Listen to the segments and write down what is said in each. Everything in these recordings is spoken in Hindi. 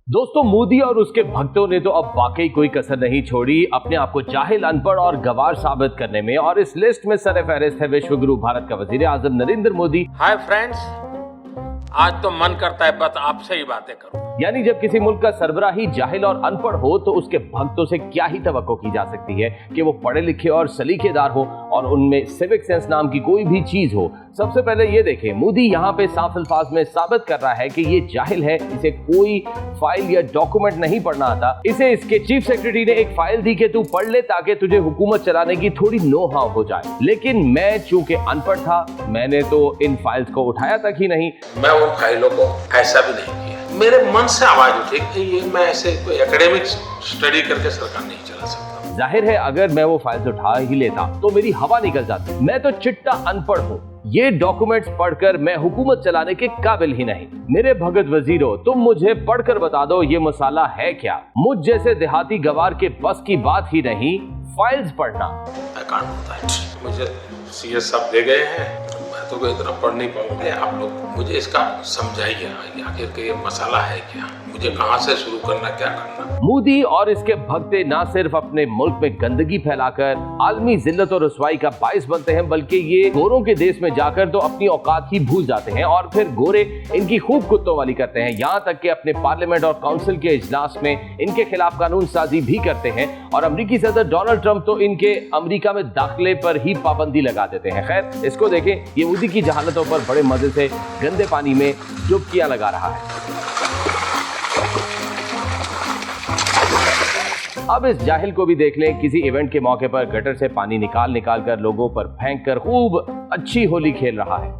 दोस्तों, मोदी और उसके भक्तों ने तो अब वाकई कोई कसर नहीं छोड़ी अपने आप को जाहिल, अनपढ़ और गवार साबित करने में। और इस लिस्ट में सरफहरिस्त है विश्व गुरु भारत का वजीर आजम नरेंद्र मोदी। हाय फ्रेंड्स, आज तो मन करता है बस आपसे ही बातें करूं। यानी जब किसी मुल्क का सरबराह ही जाहिल और अनपढ़ हो तो उसके भक्तों से क्या ही तवक्को की जा सकती है कि वो पढ़े लिखे और सलीकेदार हो और उनमें सिविक सेंस नाम की कोई भी चीज हो। सबसे पहले ये देखें, मोदी यहाँ पे साफ अल्फाज में साबित कर रहा है कि ये जाहिल है, इसे कोई फाइल या डॉक्यूमेंट नहीं पढ़ना आता। इसे इसके चीफ सेक्रेटरी ने एक फाइल दी कि तू पढ़ ले ताकि तुझे हुकूमत चलाने की थोड़ी नो हाउ हो जाए। लेकिन मैं चूंकि अनपढ़ था, मैंने तो इन फाइल्स को उठाया तक ही नहीं। मैं उन फाइलों को ऐसा भी नहीं किया। मेरे मन से आवाज उठी कि ये मैं ऐसे कोई एकेडमिक स्टडी करके सरकार नहीं चला सकता। जाहिर है अगर मैं वो फाइल्स उठा ही लेता तो मेरी हवा निकल जाती। मैं तो चिट्टा अनपढ़ हूँ, ये डॉक्यूमेंट्स पढ़कर मैं हुकूमत चलाने के काबिल ही नहीं। मेरे भगत वजीरों, तुम मुझे पढ़कर बता दो ये मसाला है क्या। मुझ जैसे देहाती गवार के बस की बात ही नहीं फाइल्स पढ़ना। मुझे सीएस साहब दे गए हैं, मैं तो इतना पढ़ नहीं पाऊंगा। आप लोग मुझे इसका समझाइए, आखिर के ये मसाला है क्या, मुझे कहां से शुरू करना, क्या करना। मोदी और इसके भक्ते ना सिर्फ अपने मुल्क में गंदगी फैलाकर आलमी जिल्लत और रुसवाई का बाइस बनते हैं, बल्कि ये गोरों के देश में जाकर तो अपनी औकात ही भूल जाते हैं और फिर गोरे इनकी खूब कुत्तों वाली करते हैं। यहाँ तक कि अपने पार्लियामेंट और काउंसिल के इजलास में इनके खिलाफ कानून साजी भी करते हैं। और अमेरिकी सदर डोनाल्ड ट्रंप तो इनके अमेरिका में दाखिले पर ही पाबंदी लगा देते हैं। खैर, इसको देखें, ये मोदी की जहालतों पर बड़े मजे से गंदे पानी में डुबकियां लगा रहा है। अब इस जाहिल को भी देख लें, किसी इवेंट के मौके पर गटर से पानी निकाल कर लोगों पर फेंक कर खूब अच्छी होली खेल रहा है।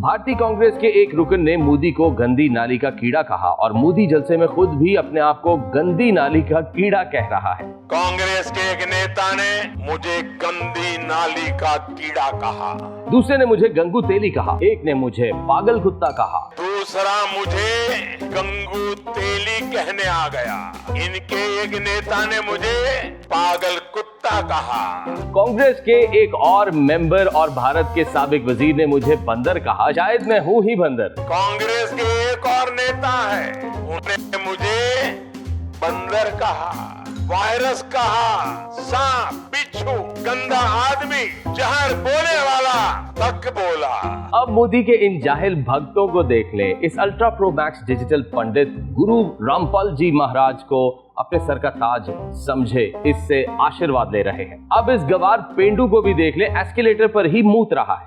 भारतीय कांग्रेस के एक रुकन ने मोदी को गंदी नाली का कीड़ा कहा और मोदी जलसे में खुद भी अपने आप को गंदी नाली का कीड़ा कह रहा है। कांग्रेस के एक नेता ने मुझे गंदी नाली का कीड़ा कहा। दूसरे ने मुझे गंगू तेली कहा। एक ने मुझे पागल कुत्ता कहा। दूसरा मुझे गंगू तेली कहने आ गया। इनके एक नेता ने मुझे पागल कुत्ता कहा। कांग्रेस के एक और मेंबर और भारत के साबिक वजीर ने मुझे बंदर कहा। शायद मैं हूँ ही बंदर। कांग्रेस के एक और नेता है, उन्होंने मुझे बंदर कहा, वायरस कहा, सांप, बिच्छू, गंदा आदमी, जहर बोले वाला तक बोला। अब मोदी के इन जाहिल भक्तों को देख ले। इस अल्ट्रा प्रो मैक्स डिजिटल पंडित गुरु रामपाल जी महाराज को अपने सर का ताज समझे, इससे आशीर्वाद ले रहे हैं। अब इस गवार पेंडू को भी देख ले, एस्केलेटर पर ही मूत रहा है।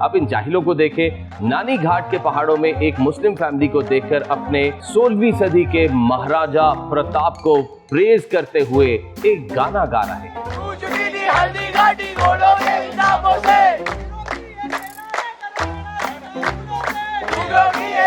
अब इन जाहिलों को देखें, नानी घाट के पहाड़ों में एक मुस्लिम फैमिली को देखकर अपने 16वीं सदी के महाराजा प्रताप को प्रेज करते हुए एक गाना गा रहे हैं। हल्दी घाटी घोड़ों के नामों से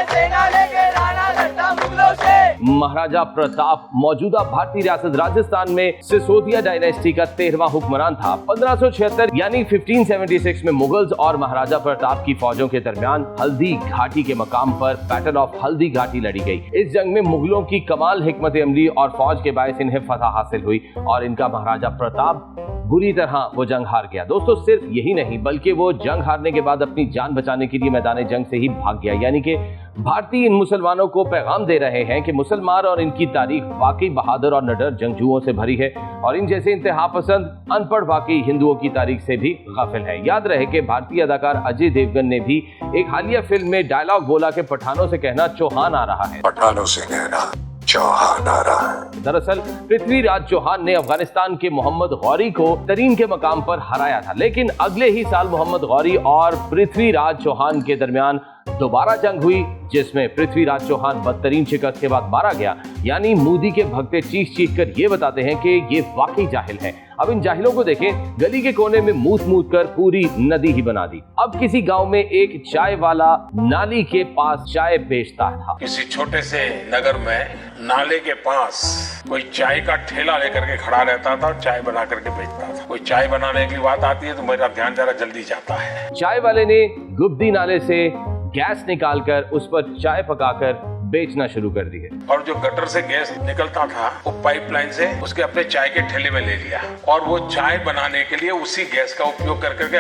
सेना लेके राणा लड़ता मुगलों से। महाराजा प्रताप मौजूदा भारतीय रियासत राजस्थान में सिसोदिया डायनेस्टी का 13वां हुक्मरान था। 1576 यानी 1576 में मुगल्स और महाराजा प्रताप की फौजों के दरमियान हल्दी घाटी के मकाम पर बैटल ऑफ हल्दी घाटी लड़ी गई। इस जंग में मुगलों की कमाल हिकमत अमली और फौज के बायस इन्हें फतह हासिल हुई और इनका महाराजा प्रताप बुरी तरह वो जंग हार गया। दोस्तों, सिर्फ यही नहीं बल्कि वो जंग हारने के बाद अपनी जान बचाने के लिए मैदान जंग से ही भाग गया। यानी कि भारतीय इन मुसलमानों को पैगाम दे रहे हैं कि मुसलमान और इनकी तारीख वाकई बहादुर और निडर जंगजुओं से भरी है और इन जैसे इंतहा पसंद अनपढ़ वाकई हिंदुओं की तारीख से भी गाफिल है। याद रहे कि भारतीय अदाकार अजय देवगन ने भी एक हालिया फिल्म में डायलॉग बोला कि पठानों से कहना चौहान आ रहा है। पठानों से कहना चौहान आ रहा है। दरअसल पृथ्वीराज चौहान ने अफगानिस्तान के मोहम्मद गौरी को तरीन के मकाम पर हराया था, लेकिन अगले ही साल मोहम्मद गौरी और पृथ्वीराज चौहान के दरमियान दोबारा जंग हुई जिसमें पृथ्वीराज चौहान बदतरीन शिकस्त के बाद मारा गया। यानी मोदी के भक्ते चीख कर ये बताते हैं कि ये वाकई जाहिल है। अब इन जाहिलों को देखें, गली के कोने में मूत कर पूरी नदी ही बना दी। अब किसी गांव में एक चाय वाला नाली के पास चाय बेचता था। किसी छोटे से नगर में नाले के पास कोई चाय का ठेला लेकर के खड़ा रहता था और चाय बना करके बेचता था। कोई चाय बनाने की बात आती है तो मेरा ध्यान जरा जल्दी जाता है। चाय वाले ने गुप्ती नाले से गैस निकालकर उस पर चाय पकाकर बेचना शुरू कर दी है। और जो गटर से गैस निकलता था वो पाइपलाइन से उसके अपने चाय के ठेले में ले लिया और वो चाय बनाने के लिए उसी गैस का उपयोग कर करके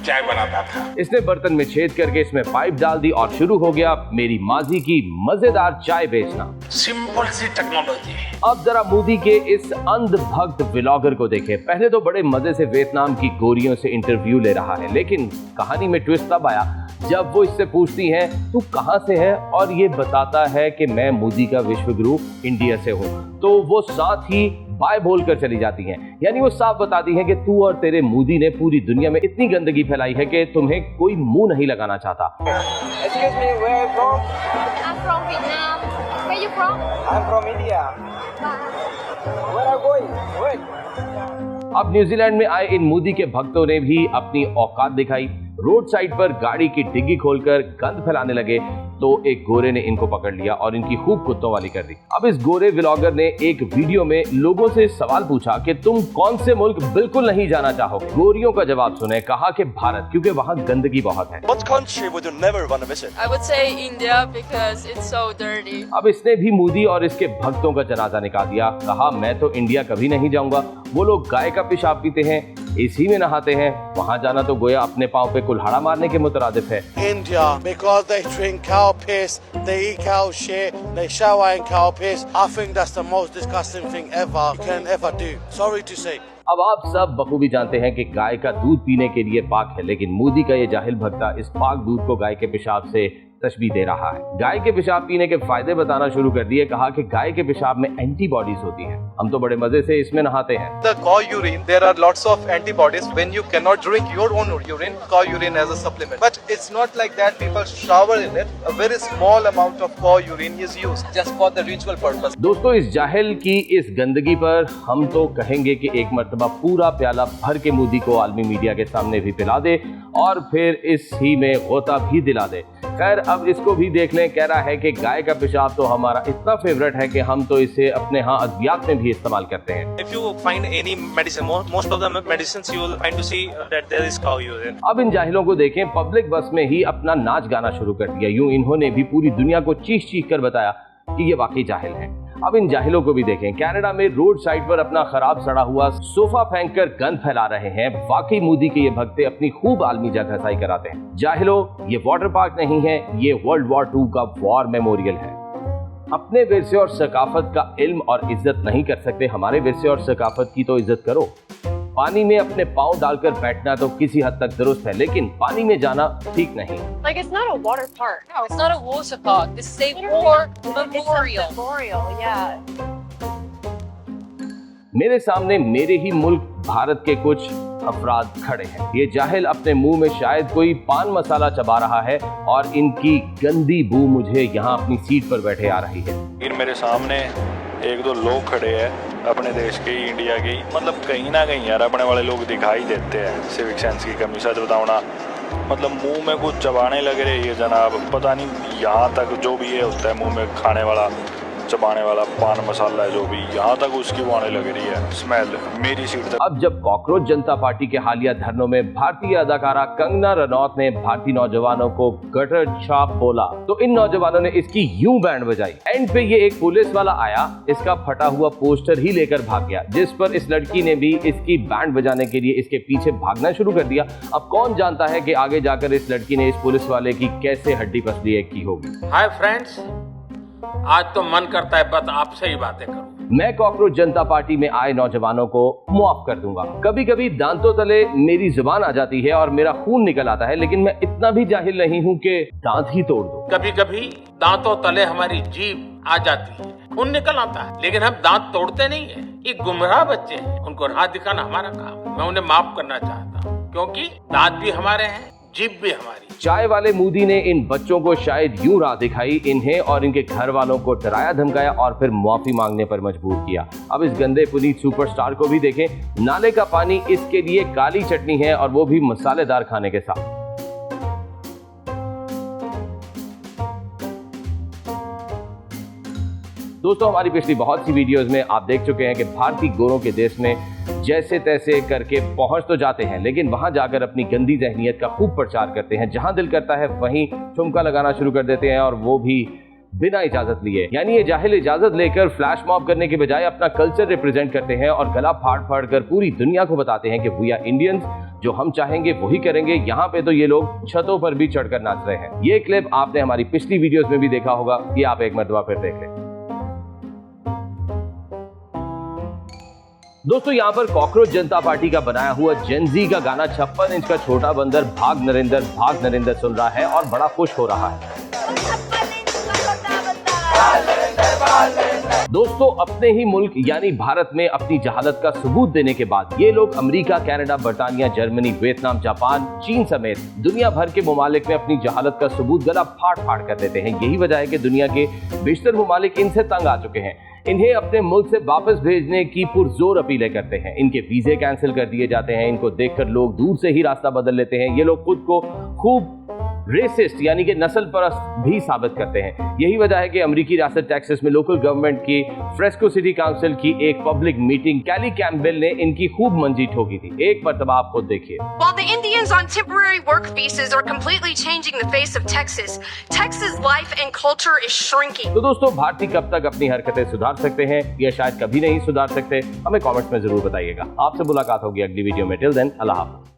चाय बनाता था। इसने बर्तन में छेद करके इसमें पाइप डाल दी और शुरू हो गया मेरी माजी की मजेदार चाय बेचना। सिंपल सी टेक्नोलॉजी। अब जरा मोदी के इस अंधभक्त व्लॉगर को देखें। पहले तो बड़े मजे से वियतनाम की गोरियों से इंटरव्यू ले रहा है, लेकिन कहानी में ट्विस्ट तब आया जब वो इससे पूछती हैं तू कहां से है, और ये बताता है कि मैं मोदी का विश्वगुरु इंडिया से हूं। तो वो साथ ही बाय बोलकर चली जाती हैं, यानी वो साफ बताती हैं कि तू और तेरे मोदी ने पूरी दुनिया में इतनी गंदगी फैलाई है कि तुम्हें कोई मुंह नहीं लगाना चाहता। Excuse me, where are you from? I'm from Vietnam. Where you from? I'm from India. Where are you going? Wait. अब न्यूजीलैंड में आए इन मोदी के भक्तों ने भी अपनी औकात दिखाई। रोड साइड पर गाड़ी की डिग्गी खोलकर गंद फैलाने लगे तो एक गोरे ने इनको पकड़ लिया और इनकी खूब कुत्तों वाली कर दी। अब इस गोरे व्लॉगर ने एक वीडियो में लोगों से सवाल पूछा कि तुम कौन से मुल्क बिल्कुल नहीं जाना चाहोगे। गोरियों का जवाब सुने, कहा कि भारत, क्योंकि वहाँ गंदगी बहुत है। What country would you never want to visit? I would say India because it's so dirty. अब इसने भी मोदी और इसके भक्तों का जनाजा निकाल दिया। कहा मैं तो इंडिया कभी नहीं जाऊंगा, वो लोग गाय का पेशाब पीते हैं, इसी में नहाते हैं, वहाँ जाना तो गोया अपने पाँव पे कुल्हाड़ा मारने के मुतरादिफ है। India, because they drink cow piss, they eat cow shit, they shower in cow piss. I think that's the most disgusting thing ever you can ever do. Sorry to say. अब आप सब बखूबी जानते हैं कि गाय का दूध पीने के लिए पाक है, लेकिन मोदी का ये जाहिल भक्ता इस पाक दूध को गाय के पेशाब से तशबीह दे रहा है। गाय के पेशाब पीने के फायदे बताना शुरू कर दिए। कहा कि गाय के पेशाब में एंटीबॉडीज होती हैं, हम तो बड़े मजे से इसमें नहाते हैं। The cow urine, there are lots of antibodies. When you cannot drink your own urine, cow urine as a supplement. But it's not like that. People shower in it. A very small amount of cow urine is used just for the ritual purpose. दोस्तों, इस जाहिल की इस गंदगी पर हम तो कहेंगे कि एक मर्तबा पूरा प्याला भर के मोदी को आलमी मीडिया के सामने भी पिला दे और फिर इस ही में गोता भी दिला दे। खैर, अब इसको भी देख लें। कह रहा है कि गाय का पेशाब तो हमारा इतना फेवरेट है कि हम तो इसे अपने यहाँ अद्वियात में भी इस्तेमाल करते हैं। If you find any medicine, most of the medicines you will find to see that there is cow urine. अब इन जाहिलों को देखें, पब्लिक बस में ही अपना नाच गाना शुरू कर दिया। यूं इन्होंने भी पूरी दुनिया को चीख चीख कर बताया कि ये वाकई जाहिल हैं। अब इन जाहिलों को भी देखें, कनाडा में रोड साइड पर अपना खराब सड़ा हुआ सोफा फेंककर गंद फैला रहे हैं। वाकई मोदी के ये भक्ते अपनी खूब आलमी जगहसाई कराते हैं। जाहिलों, ये वाटर पार्क नहीं है, ये वर्ल्ड वॉर 2 का वॉर मेमोरियल है। अपने विरसे और सकाफत का इल्म और इज्जत नहीं कर सकते, हमारे विरसे और सकाफत की तो इज्जत करो। पानी में अपने पाँव डालकर बैठना तो किसी हद तक दुरुस्त है, लेकिन पानी में जाना ठीक नहीं। Like it's not a water park. No, it's not a water park. This is a war memorial. Memorial, yeah. मेरे सामने मेरे ही मुल्क भारत के कुछ अफराद खड़े हैं। ये जाहिल अपने मुंह में शायद कोई पान मसाला चबा रहा है और इनकी गंदी बू मुझे यहाँ अपनी सीट पर बैठे आ रही है। मेरे सामने एक दो लोग खड़े हैं अपने देश के, इंडिया के, मतलब कहीं ना कहीं यार अपने वाले लोग दिखाई देते हैं। सिविक सेंस की कमी, सच बताऊं ना, मतलब मुंह में कुछ चबाने लग रहे ये जनाब, पता नहीं यहाँ तक जो भी है होता है मुंह में खाने वाला चबाने वाला पान मसाला है जो भी, यहाँ तक उसकी वो आने लग रही है स्मेल मेरी सीट तक। अब जब कॉकरोच जनता पार्टी के हालिया धरनों में भारतीय अदाकारा कंगना रनौत ने भारतीय नौजवानों को गटर छाप बोला तो इन नौजवानों ने इसकी यूं बैंड बजाई। एंड पे ये एक पुलिस वाला आया, इसका फटा हुआ पोस्टर ही लेकर भाग गया, जिस पर इस लड़की ने भी इसकी बैंड बजाने के लिए इसके पीछे भागना शुरू कर दिया। अब कौन जानता है कि आगे जाकर इस लड़की ने इस पुलिस वाले की कैसे हड्डी पसली एक की होगी। हाय फ्रेंड्स, आज तो मन करता है बस आपसे ही बातें करूं। मैं कॉकरोच जनता पार्टी में आए नौजवानों को मुआफ कर दूंगा। कभी कभी दांतों तले मेरी जुबान आ जाती है और मेरा खून निकल आता है, लेकिन मैं इतना भी जाहिल नहीं हूँ कि दांत ही तोड़ दूं। कभी कभी दांतों तले हमारी जीभ आ जाती है, खून निकल आता है, लेकिन हम दांत तोड़ते नहीं है। ये गुमराह बच्चे हैं, उनको राह दिखाना हमारा काम। मैं उन्हें माफ करना चाहता हूँ, क्योंकि दांत भी हमारे हैं, जीभ भी हमारी। चाय वाले मोदी ने इन बच्चों को शायद यूं राह दिखाई, इन्हें और इनके घर वालों को डराया धमकाया और फिर माफी मांगने पर मजबूर किया। अब इस गंदे पुनीत सुपरस्टार को भी देखें, नाले का पानी इसके लिए काली चटनी है और वो भी मसालेदार खाने के साथ। दोस्तों, हमारी पिछली बहुत सी वीडियोस में आप देख चुके हैं कि भारतीय गोरों के देश में जैसे तैसे करके पहुंच तो जाते हैं, लेकिन वहां जाकर अपनी गंदी जहनियत का खूब प्रचार करते हैं। जहां दिल करता है वहीं ठुमका लगाना शुरू कर देते हैं और वो भी बिना इजाजत लिए। यानी ये जाहिल इजाजत लेकर फ्लैश मॉब करने के बजाय अपना कल्चर रिप्रेजेंट करते हैं और गला फाड़ फाड़ कर पूरी दुनिया को बताते हैं कि वी आर इंडियंस, जो हम चाहेंगे वही करेंगे। यहाँ पे तो ये लोग छतों पर भी चढ़कर नाच रहे हैं। ये क्लिप आपने हमारी पिछली वीडियोस में भी देखा होगा, ये आप एक मर्तबा फिर देख लें। दोस्तों यहाँ पर कॉकरोच जनता पार्टी का बनाया हुआ जेनजी का गाना 56 इंच का छोटा बंदर भाग नरेंद्र सुन रहा है और बड़ा खुश हो रहा है। दोस्तों अपने ही मुल्क यानी भारत में अपनी जहालत का सबूत देने के बाद ये लोग अमेरिका, कनाडा, बर्तानिया, जर्मनी, वियतनाम, जापान, चीन समेत दुनिया भर के ममालिक में अपनी जहालत का सबूत गला फाड़ फाड़ कर देते हैं। यही वजह है कि दुनिया के बेशतर ममालिक इनसे तंग आ चुके हैं। इन्हें अपने मुल्क से वापस भेजने की पुरजोर अपीलें करते हैं। इनके वीजे कैंसिल कर दिए जाते हैं। इनको देखकर लोग दूर से ही रास्ता बदल लेते हैं। ये लोग खुद को खूब रेसिस्ट यानी कि नस्ल परस्त भी साबित करते हैं। यही वजह है कि अमेरिकी रियासत टेक्सास में लोकल गवर्नमेंट की फ्रेस्को सिटी काउंसिल की एक पब्लिक मीटिंग कैली कैम्पबेल ने इनकी खूब मंजी ठोकी थी। एक मर्तबा आप खुद देखिए। While the Indians on temporary work visas are completely changing the face of Texas, Texas life and culture is shrinking. तो दोस्तों भारतीय कब तक अपनी हरकतें सुधार सकते हैं या शायद कभी नहीं सुधार सकते, हमें कमेंट्स में जरूर बताइएगा। आपसे मुलाकात होगी अगली वीडियो में। टिल देन अल्लाह हाफ़िज़।